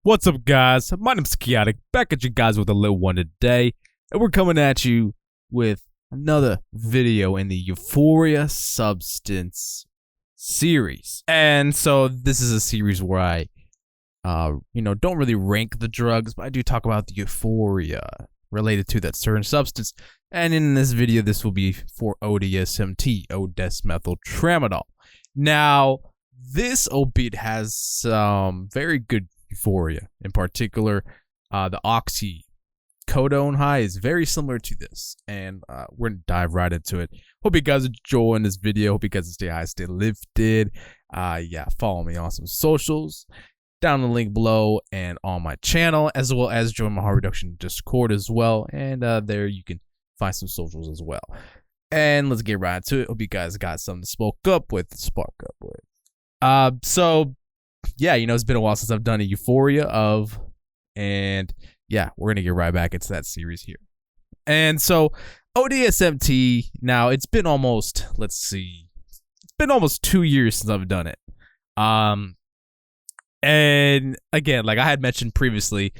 What's up, guys? My name's KhaoticK, back at you guys with a little one today, and we're coming at you with another video in the Euphoria Substance series. And so this is a series where I, don't really rank the drugs, but I do talk about the euphoria related to that certain substance. And in this video, this will be for O-DSMT, O-desmethyltramadol. Now, this opiate has some very good euphoria. In particular, the CONDONE high is very similar to this, and we're gonna dive right into it. Hope you guys enjoying this video. Hope you guys stay high, stay lifted. Follow me on some socials down the link below and on my channel, as well as join my harm reduction Discord as well, and there you can find some socials as well. And let's get right into it. Hope you guys got something to spark up with. It's been a while since I've done a Euphoria of, and yeah, we're gonna get right back into that series here. And so O-DSMT, now it's been almost, it's been almost 2 years since I've done it. And again, like I had mentioned previously,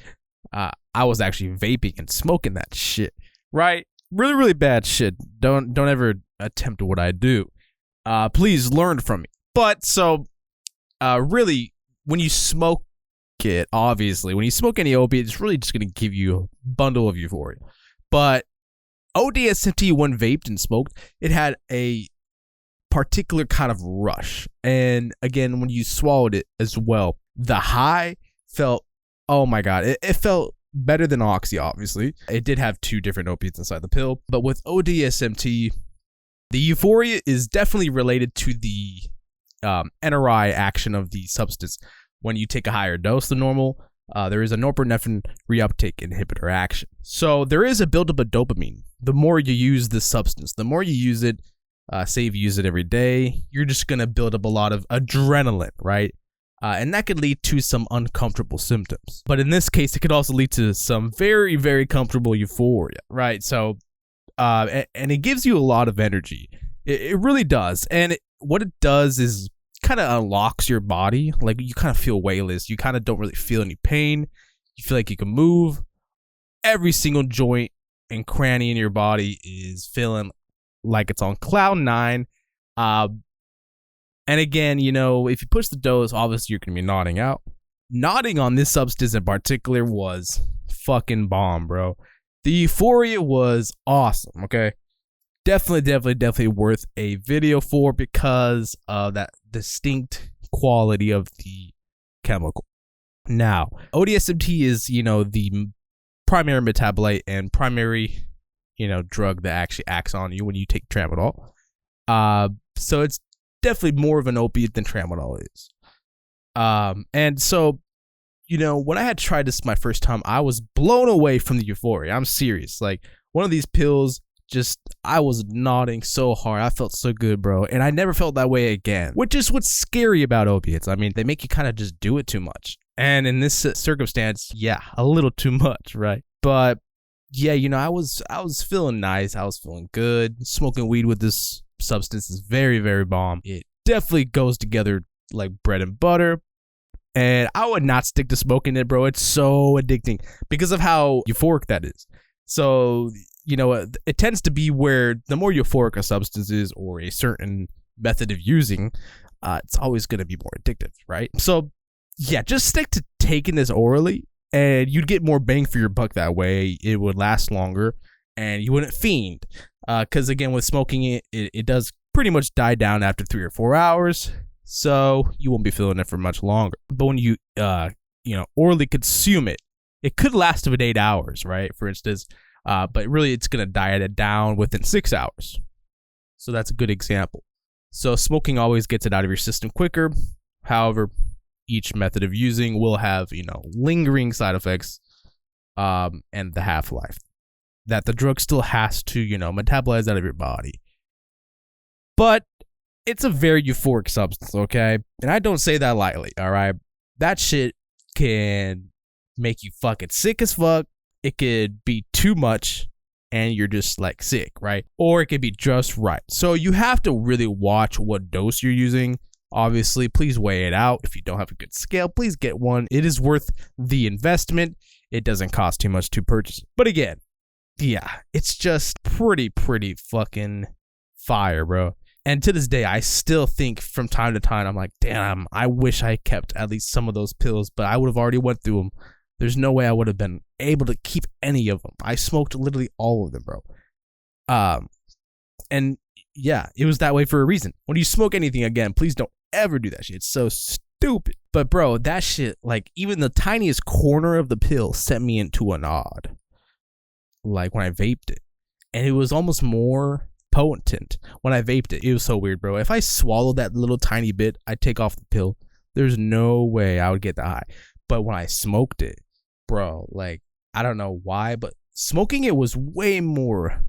I was actually vaping and smoking that shit, right? Really, really bad shit. Don't ever attempt what I do. Please learn from me. But so, really, when you smoke it, obviously, when you smoke any opiate, it's really just going to give you a bundle of euphoria. But O-DSMT, when vaped and smoked, it had a particular kind of rush. And again, when you swallowed it as well, the high felt, oh my God, it felt better than Oxy, obviously. It did have two different opiates inside the pill. But with O-DSMT, the euphoria is definitely related to the NRI action of the substance. When you take a higher dose than normal, there is a norepinephrine reuptake inhibitor action. So there is a buildup of dopamine. The more you use this substance, the more you use it, say if you use it every day, you're just going to build up a lot of adrenaline, right? And that could lead to some uncomfortable symptoms. But in this case, it could also lead to some very, very comfortable euphoria, right? So, and it gives you a lot of energy. It really does. And what it does is kind of unlocks your body. Like you kind of feel weightless. You kind of don't really feel any pain. You feel like you can move. Every single joint and cranny in your body is feeling like it's on cloud nine. And again, if you push the dose, obviously you're going to be nodding out. Nodding on this substance in particular was fucking bomb, bro. The euphoria was awesome, okay? Definitely worth a video for because of that distinct quality of the chemical. Now, O-DSMT is, the primary metabolite and primary, drug that actually acts on you when you take tramadol. So it's definitely more of an opiate than tramadol is. And so, when I had tried this my first time, I was blown away from the euphoria. I'm serious. Like one of these pills, I was nodding so hard. I felt so good, bro. And I never felt that way again, which is what's scary about opiates. I mean, they make you kind of just do it too much. And in this circumstance, yeah, a little too much, right? But yeah, I was feeling nice. I was feeling good. Smoking weed with this substance is very, very bomb. It definitely goes together like bread and butter. And I would not stick to smoking it, bro. It's so addicting because of how euphoric that is. So, it tends to be where the more euphoric a substance is or a certain method of using, it's always going to be more addictive, right? So, yeah, just stick to taking this orally and you'd get more bang for your buck that way. It would last longer and you wouldn't fiend. Because, again, with smoking it does pretty much die down after 3 or 4 hours. So, you won't be feeling it for much longer. But when you, orally consume it, it could last about 8 hours, right? For instance. But really, it's going to die it down within 6 hours. So that's a good example. So smoking always gets it out of your system quicker. However, each method of using will have, lingering side effects and the half-life that the drug still has to, metabolize out of your body. But it's a very euphoric substance, okay? And I don't say that lightly, all right? That shit can make you fucking sick as fuck. It could be too much and you're just like sick, right? Or it could be just right. So you have to really watch what dose you're using. Obviously, please weigh it out. If you don't have a good scale, please get one. It is worth the investment. It doesn't cost too much to purchase. But again, yeah, it's just pretty fucking fire, bro. And to this day, I still think from time to time, I'm like, damn, I wish I kept at least some of those pills, but I would have already went through them. There's no way I would have been able to keep any of them. I smoked literally all of them, bro. And yeah, it was that way for a reason. When you smoke anything again, please don't ever do that shit. It's so stupid. But bro, that shit, like even the tiniest corner of the pill sent me into a nod. Like when I vaped it. And it was almost more potent when I vaped it. It was so weird, bro. If I swallowed that little tiny bit, I'd take off the pill. There's no way I would get that high. But when I smoked it, bro, like I don't know why, but smoking it was way more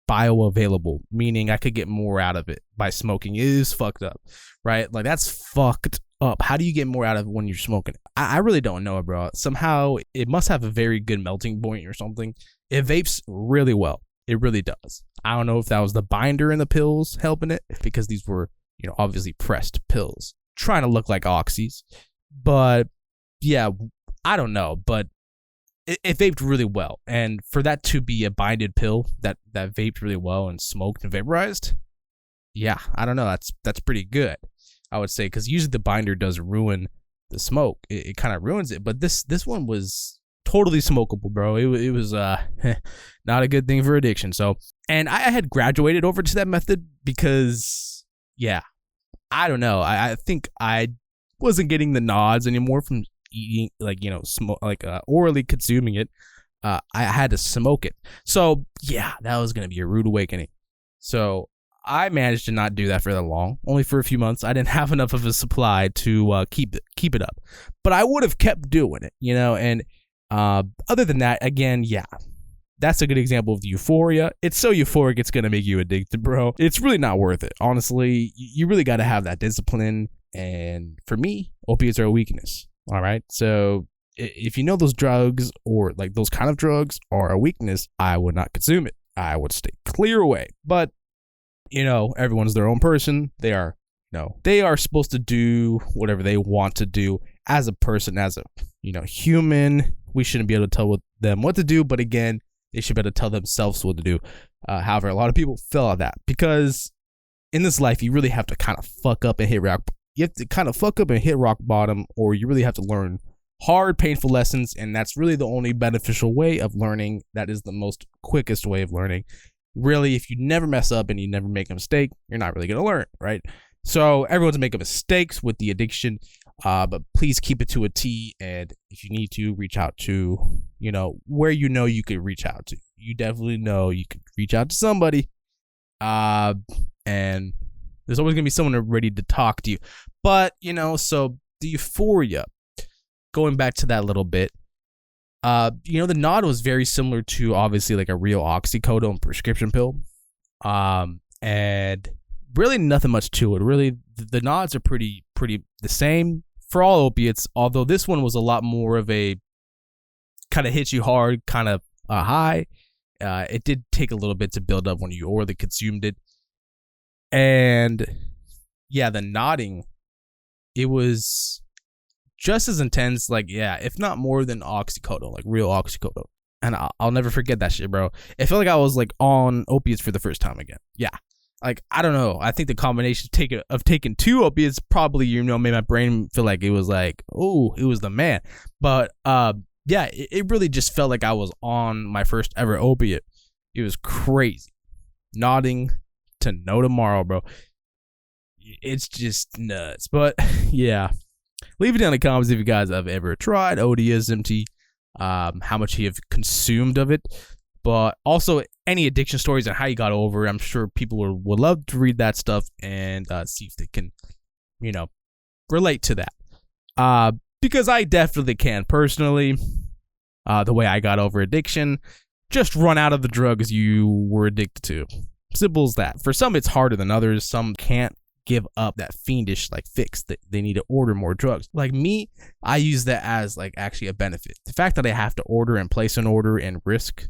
bioavailable, meaning I could get more out of it by smoking. It is fucked up, right? Like that's fucked up. How do you get more out of it when you're smoking it? I really don't know, bro. Somehow it must have a very good melting point or something. It vapes really well. It really does. I don't know if that was the binder in the pills helping it, because these were, you know, obviously pressed pills trying to look like oxys. But yeah, I don't know, but it vaped really well. And for that to be a binded pill that vaped really well and smoked and vaporized, yeah, I don't know. That's pretty good, I would say, because usually the binder does ruin the smoke. It kind of ruins it. But this one was totally smokable, bro. It was not a good thing for addiction. So, and I had graduated over to that method because, yeah, I don't know. I think I wasn't getting the nods anymore from eating, like, you know, orally consuming it. I had to smoke it. So yeah, that was gonna be a rude awakening. So I managed to not do that for that long, only for a few months. I didn't have enough of a supply to keep it up, but I would have kept doing it, you know. And other than that, again, yeah, that's a good example of the euphoria. It's so euphoric, it's gonna make you addicted, bro. It's really not worth it, honestly. You really got to have that discipline. And for me, opiates are a weakness. All right. So if you know those drugs, or like those kind of drugs, are a weakness, I would not consume it. I would stay clear away. But, you know, everyone's their own person. They are supposed to do whatever they want to do as a person, as a, you know, human. We shouldn't be able to tell them what to do. But again, they should be able to tell themselves what to do. However, a lot of people fail at that, because in this life, you really have to kind of fuck up and hit rock. You have to kind of fuck up and hit rock bottom, or you really have to learn hard, painful lessons. And that's really the only beneficial way of learning. That is the most quickest way of learning. Really, if you never mess up and you never make a mistake, you're not really going to learn, right? So everyone's making mistakes with the addiction, but please keep it to a T. And if you need to, reach out to, you know, where you know you could reach out to. You definitely know you could reach out to somebody. And there's always going to be someone ready to talk to you. But, you know, so the euphoria, going back to that a little bit, you know, the nod was very similar to, obviously, like a real oxycodone prescription pill. And really nothing much to it. Really, the nods are pretty the same for all opiates, although this one was a lot more of a kind of hits you hard, kind of high. It did take a little bit to build up when you orally consumed it. And yeah, the nodding, it was just as intense, like, yeah, if not more than oxycodone, like real oxycodone. And I'll never forget that shit, bro. It felt like I was like on opiates for the first time again. Yeah. Like, I don't know. I think the combination of taking two opiates probably, you know, made my brain feel like it was like, oh, it was the man. But yeah, it really just felt like I was on my first ever opiate. It was crazy. Nodding to no tomorrow, bro. It's just nuts. But yeah, leave it down in the comments if you guys have ever tried ODSMT, how much you have consumed of it, but also any addiction stories and how you got over it. I'm sure people would love to read that stuff and see if they can, you know, relate to that. Because I definitely can personally. The way I got over addiction, just run out of the drugs you were addicted to. Simple as that. For some, it's harder than others. Some can't give up that fiendish like fix that they need to order more drugs. Like me, I use that as like actually a benefit. The fact that I have to order and place an order and risk,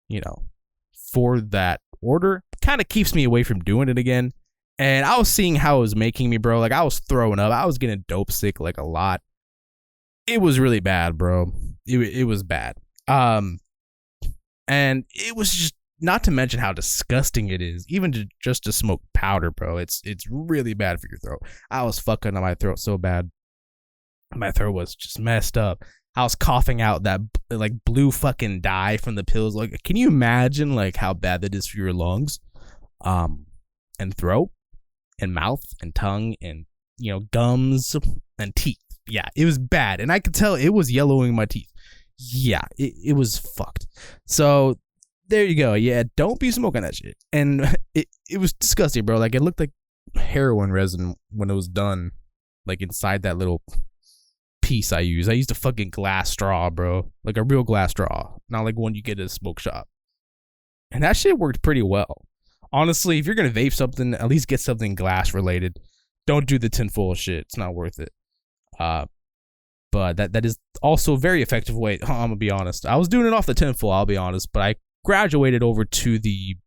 you know, for that order kind of keeps me away from doing it again. And I was seeing how it was making me, bro. Like, I was throwing up. I was getting dope sick, like, a lot. It was really bad, bro. It was bad. And it was just, not to mention how disgusting it is, even just to smoke powder, bro. It's really bad for your throat. I was fucking on my throat so bad. My throat was just messed up. I was coughing out that like blue fucking dye from the pills. Like, can you imagine like how bad that is for your lungs, and throat, and mouth, and tongue, and gums and teeth? Yeah, it was bad, and I could tell it was yellowing my teeth. Yeah, it was fucked. So there you go. Yeah, don't be smoking that shit. And it was disgusting, bro. Like, it looked like heroin resin when it was done, like inside that little piece I used. I used a fucking glass straw, bro. Like a real glass straw, not like one you get at a smoke shop. And that shit worked pretty well. Honestly, if you're gonna vape something, at least get something glass related. Don't do the tinfoil shit. It's not worth it. But that is also a very effective way. I'm gonna be honest. I was doing it off the tinfoil, I'll be honest, but I graduated over to the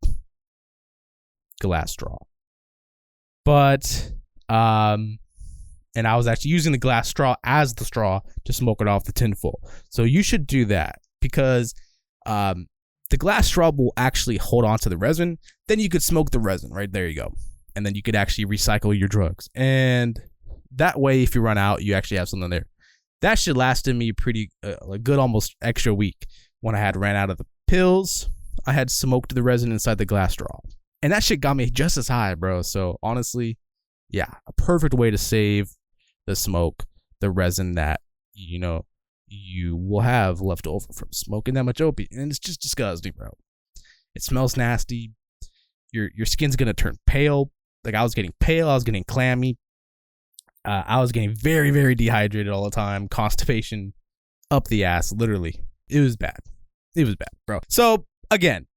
glass straw. But and I was actually using the glass straw as the straw to smoke it off the tinfoil. So you should do that, because the glass straw will actually hold on to the resin. Then you could smoke the resin, right? There you go. And then you could actually recycle your drugs. And that way, if you run out, you actually have something there. That shit lasted me pretty a good almost extra week. When I had ran out of the pills, I had smoked the resin inside the glass straw. And that shit got me just as high, bro. So honestly, yeah, a perfect way to save the smoke, the resin that you will have left over from smoking that much opium. And it's just disgusting, bro. It smells nasty. Your skin's gonna turn pale. Like, I was getting pale, I was getting clammy. I was getting very, very dehydrated all the time. Constipation up the ass, literally. It was bad. It was bad, bro. So again,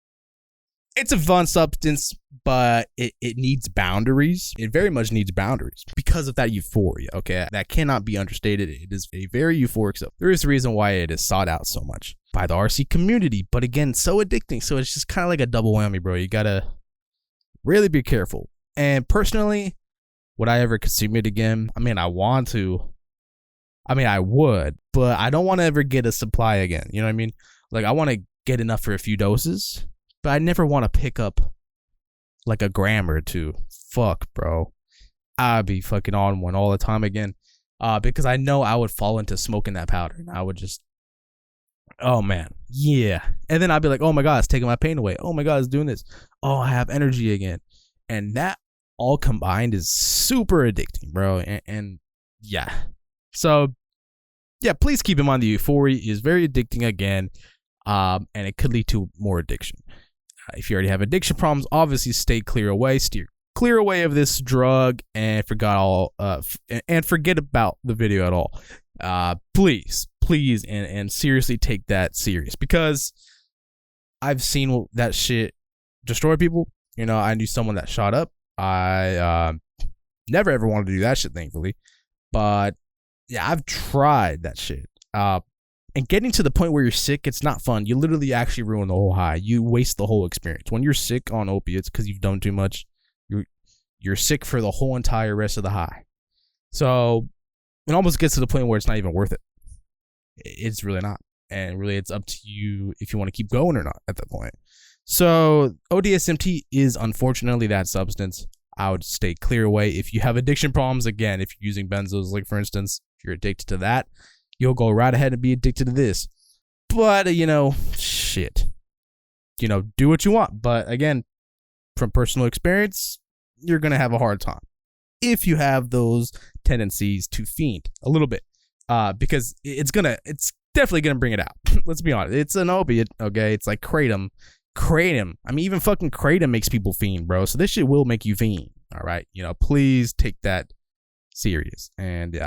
it's a fun substance, but it needs boundaries. It very much needs boundaries because of that euphoria, okay? That cannot be understated. It is a very euphoric stuff. There is a reason why it is sought out so much by the RC community, but again, so addicting. So it's just kind of like a double whammy, bro. You gotta really be careful. And personally, would I ever consume it again? I mean, I want to. I mean, I would, but I don't want to ever get a supply again. You know what I mean? Like, I want to get enough for a few doses, but I never want to pick up like a gram or two. Fuck, bro. I'd be fucking on one all the time again. Because I know I would fall into smoking that powder, and I would just, oh man, yeah. And then I'd be like, oh my God, it's taking my pain away. Oh my God, it's doing this. Oh, I have energy again. And that all combined is super addicting, bro. And yeah. So yeah, please keep in mind the euphoria is very addicting again. And it could lead to more addiction. If you already have addiction problems, obviously stay clear away, steer clear away of this drug, and forget about the video at all. Please, and seriously take that serious, because I've seen that shit destroy people. I knew someone that shot up. I never ever wanted to do that shit, thankfully, but yeah, I've tried that shit. And getting to the point where you're sick, it's not fun. You literally actually ruin the whole high. You waste the whole experience. When you're sick on opiates because you've done too much, you're sick for the whole entire rest of the high. So it almost gets to the point where it's not even worth it. It's really not. And really, it's up to you if you want to keep going or not at that point. So ODSMT is unfortunately that substance. I would stay clear away. If you have addiction problems, again, if you're using benzos, like for instance, if you're addicted to that, you'll go right ahead and be addicted to this. But, shit. Do what you want. But again, from personal experience, you're going to have a hard time if you have those tendencies to fiend a little bit. Because it's definitely going to bring it out. Let's be honest. It's an opiate, okay? It's like kratom. I mean, even fucking kratom makes people fiend, bro. So this shit will make you fiend, all right? Please take that serious. And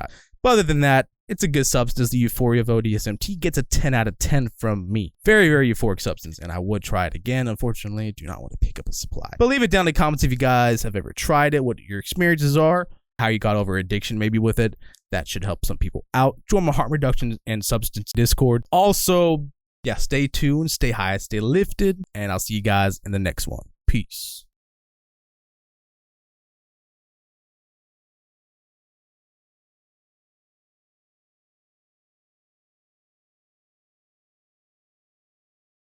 but other than that, it's a good substance. The Euphoria of O-DSMT gets a 10 out of 10 from me. Very, very euphoric substance, and I would try it again. Unfortunately, do not want to pick up a supply. But leave it down in the comments if you guys have ever tried it, what your experiences are, how you got over addiction maybe with it. That should help some people out. Join my harm reduction and substance Discord. Also, yeah, stay tuned, stay high, stay lifted, and I'll see you guys in the next one. Peace.